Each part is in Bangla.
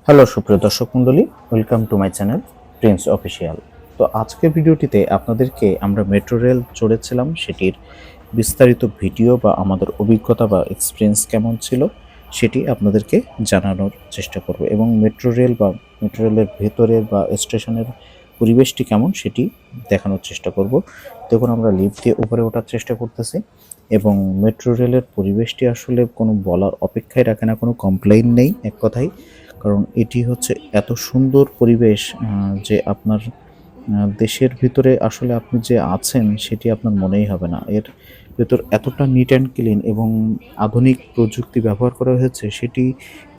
হ্যালো সুপ্রিয় দর্শক মণ্ডলী, welcome to my channel Prince official. তো আজকের ভিডিওটিতে আপনাদেরকে আমরা মেট্রো রেল চড়েছিলাম সেটির বিস্তারিত ভিডিও বা আমাদের অভিজ্ঞতা বা এক্সপিরিয়েন্স কেমন ছিল সেটি আপনাদেরকে জানানোর চেষ্টা করব, এবং মেট্রো রেল বা মেট্রো রেলের ভেতরের বা স্টেশনের পরিবেশটি কেমন সেটি দেখানোর চেষ্টা করব। দেখুন, আমরা লিফট দিয়ে উপরে ওঠার চেষ্টা করতেছি এবং মেট্রো রেলের পরিবেশটি আসলে কোনো বলার অপেক্ষায় রাখে না, কোনো কমপ্লেইন নেই এক কথায়। কারণ এটি হচ্ছে এত সুন্দর পরিবেশ যে আপনার দেশের ভিতরে আসলে আপনি যে আছেন সেটি আপনার মনেই হবে না। এর ভেতর এতটা নিট অ্যান্ড ক্লিন এবং আধুনিক প্রযুক্তি ব্যবহার করা হয়েছে, সেটি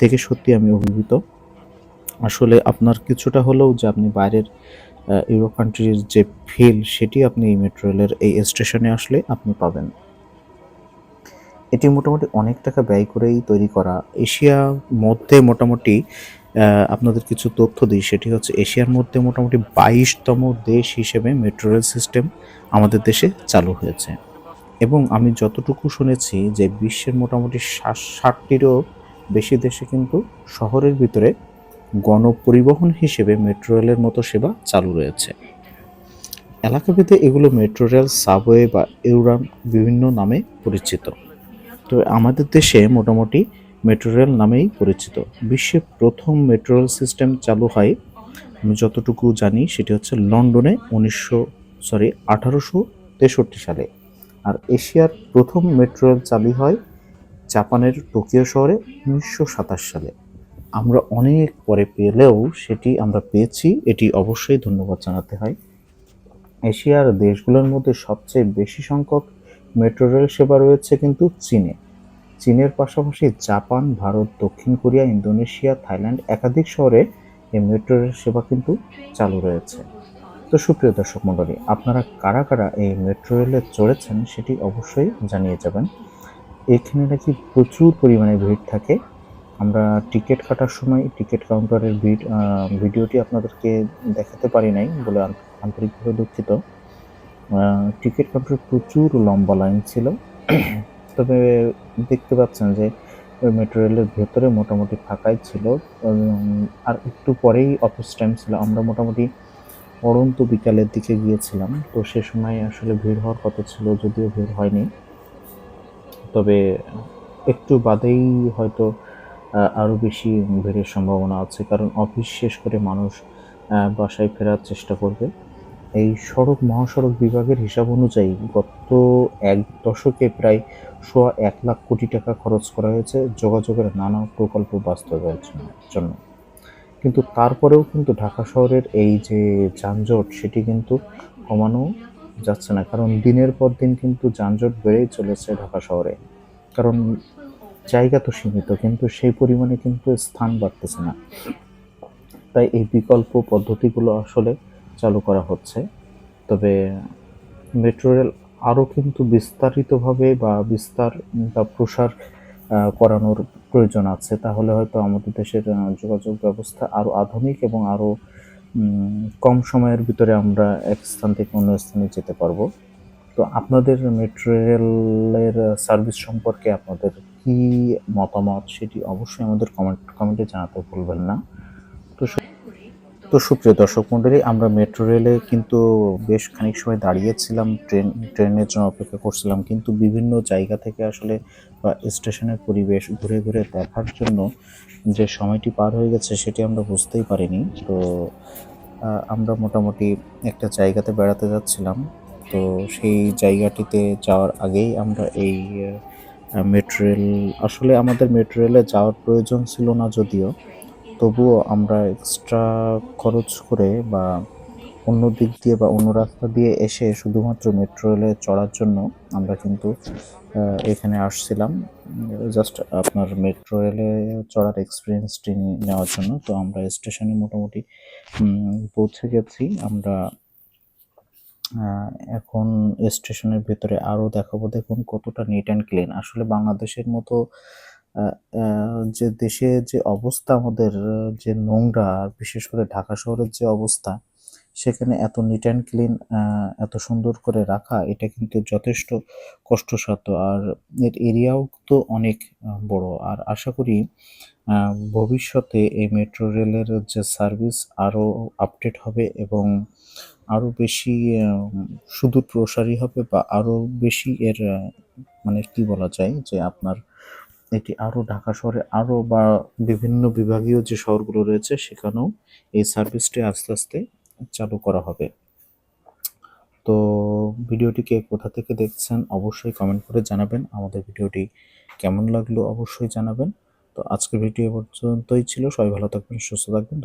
থেকে সত্যি আমি অভিভূত। আসলে আপনার কিছুটা হলেও যে আপনি বাইরের ইউরোপ কান্ট্রির যে ফিল সেটি আপনি এই মেট্রো রেলের এই স্টেশনে আসলে আপনি পাবেন। এটি মোটামুটি অনেক টাকা ব্যয় করেই তৈরি করা। এশিয়ার মধ্যে মোটামুটি আপনাদের কিছু তথ্য দিই, সেটি হচ্ছে এশিয়ার মধ্যে মোটামুটি 22তম দেশ হিসেবে মেট্রো রেল সিস্টেম আমাদের দেশে চালু হয়েছে। এবং আমি যতটুকু শুনেছি যে বিশ্বের মোটামুটি 60টিরও বেশি দেশে কিন্তু শহরের ভিতরে গণপরিবহন হিসেবে মেট্রো রেলের মতো সেবা চালু রয়েছে। এলাকাভেদে এগুলো মেট্রো রেল, সাবওয়ে বা ইউরাম বিভিন্ন নামে পরিচিত। তো আমাদের দেশে মোটামুটি মেট্রো রেল নামেই পরিচিত। বিশ্বের প্রথম মেট্রো রেল সিস্টেম চালু হয়, আমি যতটুকু জানি, সেটি হচ্ছে লন্ডনে 1863 সালে। আর এশিয়ার প্রথম মেট্রো রেল চালু হয় জাপানের টোকিও শহরে 1927 সালে। আমরা অনেক পরে পেলেও সেটি আমরা পেয়েছি, এটি অবশ্যই ধন্যবাদ জানাতে হয়। এশিয়ার দেশগুলোর মধ্যে সবচেয়ে বেশি সংখ্যক মেট্রো রেল সেবা রয়েছে কিন্তু চীনে। চীনের পাশাপাশি জাপান, ভারত, দক্ষিণ কোরিয়া, ইন্দোনেশিয়া, থাইল্যান্ড একাধিক শহরে এই মেট্রো রেল সেবা কিন্তু চালু রয়েছে। তো সুপ্রিয় দর্শক মণ্ডলী, আপনারা কারা কারা এই মেট্রো রেলে চড়েছেন সেটি অবশ্যই জানিয়ে যাবেন। এখানে নাকি প্রচুর পরিমাণে ভিড় থাকে। আমরা টিকিট কাটার সময় টিকিট কাউন্টারের ভিডিওটি আপনাদেরকে দেখাতে পারি নাই বলে আন্তরিকভাবে দুঃখিত। টিকিট কাউন্টারে প্রচুর লম্বা লাইন ছিল। তবে দেখতে পাচ্ছেন যে ওই মেট্রো রেলের ভেতরে মোটামুটি ফাঁকাই ছিল। আর একটু পরেই অফিস টাইম ছিল। আমরা মোটামুটি পড়ন্ত বিকালের দিকে গিয়েছিলাম। তো সে সময় আসলে ভিড় হওয়ার কথা ছিল, যদিও ভিড় হয়নি। তবে একটু বাদেই হয়তো আরও বেশি ভিড়ের সম্ভাবনা আছে, কারণ অফিস শেষ করে মানুষ বাসায় ফেরার চেষ্টা করবে। এই মহাসড়ক বিভাগের হিসাব অনুযায়ী গত এক দশকে প্রায় সোয়া 1 লাখ কোটি টাকা খরচ করা হয়েছে যোগাযোগের নানা প্রকল্প বাস্তবায়নের জন্য। কিন্তু তারপরেও কিন্তু ঢাকা শহরের এই যে যানজট সেটি কিন্তু কমানো যাচ্ছে না, কারণ দিনের পর দিন কিন্তু যানজট বেড়েই চলেছে ঢাকা শহরে। কারণ জায়গা তো সীমিত, কিন্তু সেই পরিমাণে কিন্তু স্থান বাড়তেছে না। তাই এই বিকল্প পদ্ধতিগুলো আসলে চালু করা হচ্ছে। তবে মেট্রো রেল আরও কিন্তু বিস্তারিতভাবে বা প্রসার করানোর প্রয়োজন আছে। তাহলে হয়তো আমাদের দেশের যোগাযোগ ব্যবস্থা আরও আধুনিক এবং আরও কম সময়ের ভিতরে আমরা এক স্থান থেকে অন্য স্থানে যেতে পারবো। তো আপনাদের মেট্রো রেলের সার্ভিস সম্পর্কে আপনাদের কি মতামত সেটি অবশ্যই আমাদের কমেন্টে জানাতে ভুলবেন না। তো তো সুপ্রিয় দর্শক মণ্ডলী, আমরা মেট্রো রেলে কিন্তু বেশ খানিক সময় দাঁড়িয়েছিলাম, ট্রেনের জন্য অপেক্ষা করছিলাম, কিন্তু বিভিন্ন জায়গা থেকে আসলে বা স্টেশনের পরিবেশ ঘুরে ঘুরে দেখার জন্য যে সময়টি পার হয়ে গেছে সেটি আমরা বুঝতেই পারিনি। তো আমরা মোটামুটি একটা জায়গাতে বেড়াতে যাচ্ছিলাম। তো সেই জায়গাটিতে যাওয়ার আগেই আমরা এই মেট্রো রেল, আসলে আমাদের মেট্রো রেলে যাওয়ার প্রয়োজন ছিল না যদিও, তবুও আমরা এক্সট্রা খরচ করে বা অন্য দিক দিয়ে বা অন্য রাস্তা দিয়ে এসে শুধুমাত্র মেট্রো রেলে চড়ার জন্য আমরা কিন্তু এখানে আসছিলাম, জাস্ট আপনার মেট্রো রেলে চড়ার এক্সপিরিয়েন্সটি নেওয়ার জন্য। তো আমরা স্টেশনে মোটামুটি পৌঁছে গেছি। আমরা এখন স্টেশনের ভেতরে আরও দেখাবো। দেখুন কতটা নিট অ্যান্ড ক্লিন। আসলে বাংলাদেশের মতো যে দেশে যে অবস্থা, আমাদের যে নোংরা, বিশেষ করে ঢাকা শহরের যে অবস্থা, সেখানে এত নিট অ্যান্ড ক্লিন এত সুন্দর করে রাখা, এটা কিন্তু যথেষ্ট কষ্টসাধ্য। আর এর এরিয়াও তো অনেক বড়। আর আশা করি ভবিষ্যতে এই মেট্রো রেলের যে সার্ভিস আরও আপডেট হবে এবং আরও বেশি সুদূর প্রসারী হবে বা আরও বেশি এর মানে কি বলা যায় যে আপনার এটি আরও ঢাকা শহরে আরও বা বিভিন্ন বিভাগীয় যে শহরগুলো রয়েছে সেখানেও এই সার্ভিসটি আস্তে আস্তে চালু করা হবে। তো ভিডিওটিকে কোথা থেকে দেখছেন অবশ্যই কমেন্ট করে জানাবেন। আমাদের ভিডিওটি কেমন লাগলো অবশ্যই জানাবেন। তো আজকের ভিডিও এ পর্যন্তই ছিল। সবাই ভালো থাকবেন, সুস্থ থাকবেন।